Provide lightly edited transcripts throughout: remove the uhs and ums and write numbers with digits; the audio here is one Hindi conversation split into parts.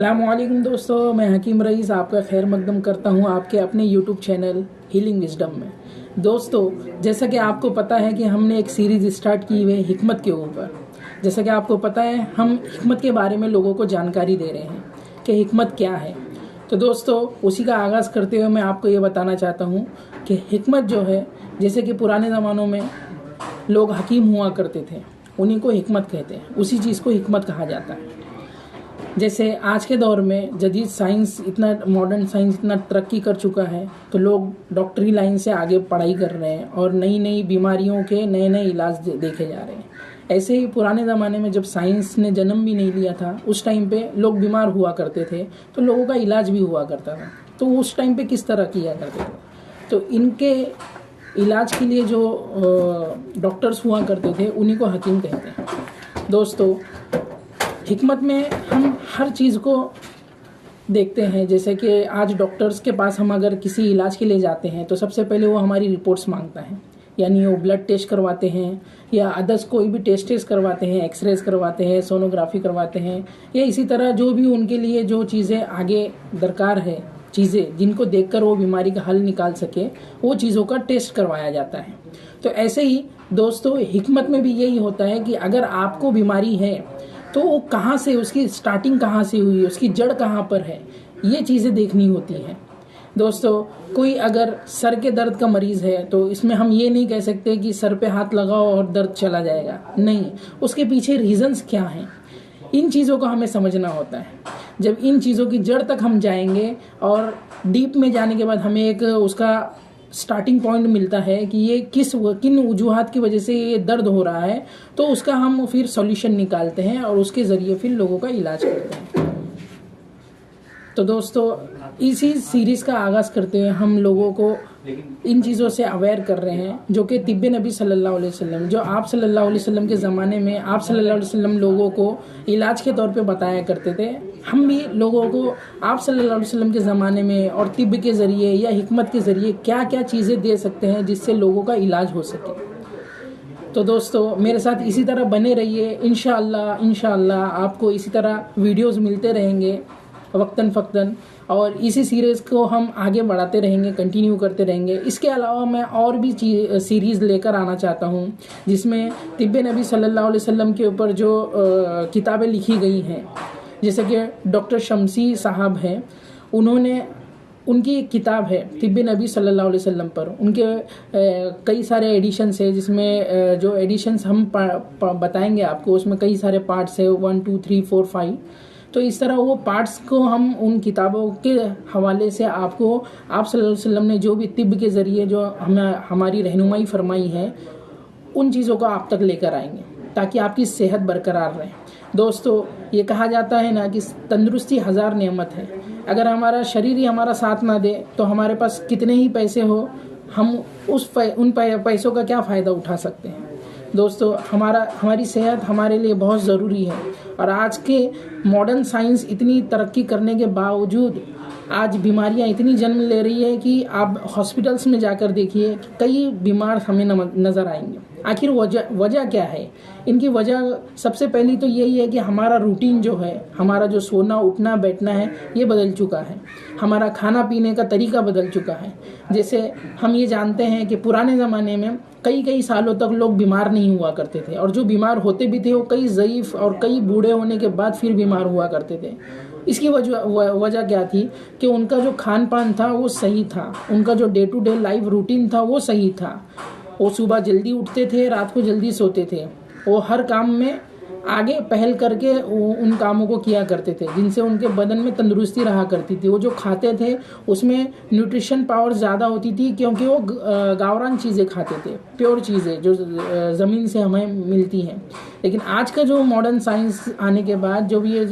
अस्सलामुअलैकुम दोस्तों, मैं हकीम रईस आपका खैर मकदम करता हूं आपके अपने यूट्यूब चैनल हीलिंग विजडम में। दोस्तों, जैसा कि आपको पता है कि हमने एक सीरीज़ स्टार्ट की हुई है हिकमत के ऊपर। जैसा कि आपको पता है, हम हिकमत के बारे में लोगों को जानकारी दे रहे हैं कि हिकमत क्या है। तो दोस्तों, उसी का आगाज़ करते हुए मैं आपको ये बताना चाहता हूँ कि हिकमत जो है, जैसे कि पुराने ज़मानों में लोग हकीम हुआ करते थे, उन्हीं को हिकमत कहते हैं, उसी चीज़ को हिकमत कहा जाता है। जैसे आज के दौर में जदीद साइंस इतना मॉडर्न साइंस इतना तरक्की कर चुका है, तो लोग डॉक्टरी लाइन से आगे पढ़ाई कर रहे हैं और नई नई बीमारियों के नए नए इलाज देखे जा रहे हैं। ऐसे ही पुराने ज़माने में जब साइंस ने जन्म भी नहीं लिया था, उस टाइम पे लोग बीमार हुआ करते थे तो लोगों का इलाज भी हुआ करता था। तो उस टाइम पे किस तरह किया करते थे, तो इनके इलाज के लिए जो डॉक्टर्स हुआ करते थे उन्हीं को हकीम कहते हैं। दोस्तों, हिकमत में हम हर चीज़ को देखते हैं। जैसे कि आज डॉक्टर्स के पास हम अगर किसी इलाज के लिए जाते हैं तो सबसे पहले वो हमारी रिपोर्ट्स मांगता है, यानी वो ब्लड टेस्ट करवाते हैं या अदर्स कोई भी टेस्ट करवाते हैं, एक्सरेज करवाते हैं, सोनोग्राफी करवाते हैं, या इसी तरह जो भी उनके लिए जो चीज़ें आगे दरकार है, चीज़ें जिनको देखकर वो बीमारी का हल निकाल सके, वो चीज़ों का टेस्ट करवाया जाता है। तो ऐसे ही दोस्तों, हिकमत में भी यही होता है कि अगर आपको बीमारी है तो वो कहाँ से, उसकी स्टार्टिंग कहाँ से हुई, उसकी जड़ कहाँ पर है, ये चीज़ें देखनी होती हैं। दोस्तों, कोई अगर सर के दर्द का मरीज़ है तो इसमें हम ये नहीं कह सकते कि सर पे हाथ लगाओ और दर्द चला जाएगा, नहीं, उसके पीछे रीजंस क्या हैं, इन चीज़ों को हमें समझना होता है। जब इन चीज़ों की जड़ तक हम जाएंगे और डीप में जाने के बाद हमें एक उसका स्टार्टिंग पॉइंट मिलता है कि ये किन वजूहात की वजह से ये दर्द हो रहा है, तो उसका हम फिर सॉल्यूशन निकालते हैं और उसके ज़रिए फिर लोगों का इलाज करते हैं। तो दोस्तों, इसी सीरीज़ का आगाज़ करते हुए हम लोगों को इन चीज़ों से अवेयर कर रहे हैं, जो कि तिब्बे नबी सल्लल्लाहु अलैहि वसल्लम, जो आप सल्लल्लाहु अलैहि वसल्लम के ज़माने में आप सल्लल्लाहु अलैहि वसल्लम लोगों को इलाज के तौर पे बताया करते थे। हम भी लोगों को आप सल्लल्लाहु अलैहि वसल्लम के ज़माने में और तिब्ब के ज़रिए या हिकमत के ज़रिए क्या क्या चीज़ें दे सकते हैं जिससे लोगों का इलाज हो सके। तो दोस्तों, मेरे साथ इसी तरह बने रहिए। इंशाअल्लाह आपको इसी तरह वीडियोज़ मिलते रहेंगे वक्तन फ़क्तन, और इसी सीरीज़ को हम आगे बढ़ाते रहेंगे, कंटिन्यू करते रहेंगे। इसके अलावा मैं और भी सीरीज़ लेकर आना चाहता हूँ जिसमें तिब्बे नबी सल्लल्लाहु अलैहि वसल्लम के ऊपर जो किताबें लिखी गई हैं, जैसे कि डॉक्टर शमसी साहब हैं, उनकी एक किताब है तिब्बे नबी सल्लल्लाहु अलैहि वसल्लम पर। उनके कई सारे एडिशंस है, जिसमें जो एडिशंस हम बताएंगे आपको, उसमें कई सारे पार्ट्स है, 1 2 3 4 5। तो इस तरह वो पार्ट्स को हम उन किताबों के हवाले से आपको आप सल्लल्लाहु अलैहि वसल्लम ने जो भी तिब्ब के ज़रिए जो हमारी रहनुमाई फरमाई है, उन चीज़ों को आप तक लेकर आएंगे ताकि आपकी सेहत बरकरार रहे। दोस्तों, ये कहा जाता है ना कि तंदुरुस्ती हज़ार नेमत है। अगर हमारा शरीर ही हमारा साथ ना दे तो हमारे पास कितने ही पैसे हो, हम उन पैसों का क्या फ़ायदा उठा सकते हैं। दोस्तों, हमारी सेहत हमारे लिए बहुत ज़रूरी है, और आज के मॉडर्न साइंस इतनी तरक्की करने के बावजूद आज बीमारियां इतनी जन्म ले रही है कि आप हॉस्पिटल्स में जाकर देखिए, कई बीमार हमें नज़र आएंगे। आखिर वजह क्या है? इनकी वजह सबसे पहली तो यही है कि हमारा रूटीन जो है, हमारा जो सोना उठना बैठना है, ये बदल चुका है। हमारा खाना पीने का तरीका बदल चुका है। जैसे हम ये जानते हैं कि पुराने ज़माने में कई सालों तक लोग बीमार नहीं हुआ करते थे, और जो बीमार होते भी थे वो कई ज़ईफ़ और कई बूढ़े होने के बाद फिर बीमार हुआ करते थे। इसकी वजह क्या थी कि उनका जो खान पान था वो सही था, उनका जो day to day life routine था वो सही था। वो सुबह जल्दी उठते थे, रात को जल्दी सोते थे, वो हर काम में आगे पहल करके उन कामों को किया करते थे जिनसे उनके बदन में तंदुरुस्ती रहा करती थी। वो जो खाते थे उसमें न्यूट्रिशन पावर ज़्यादा होती थी, क्योंकि वो गावरान चीज़ें खाते थे, प्योर चीज़ें जो ज़मीन से हमें मिलती हैं। लेकिन आज का जो मॉडर्न साइंस आने के बाद जो भी ये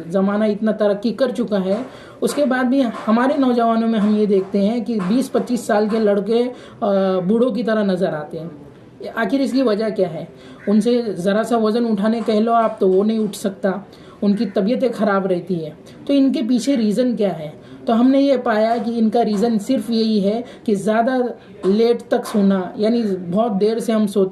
ज़माना इतना तरक्की कर चुका है, उसके बाद भी हमारे नौजवानों में हम ये देखते हैं कि 20-25 साल के लड़के बूढ़ों की तरह नज़र आते हैं। आखिर इसकी वजह क्या है? उनसे ज़रा सा वज़न उठाने कह लो आप तो वो नहीं उठ सकता, उनकी तबीयतें ख़राब रहती है। तो इनके पीछे रीज़न क्या है? तो हमने ये पाया कि इनका रीज़न सिर्फ यही है कि ज़्यादा लेट तक सोना, यानी बहुत देर से हम सोते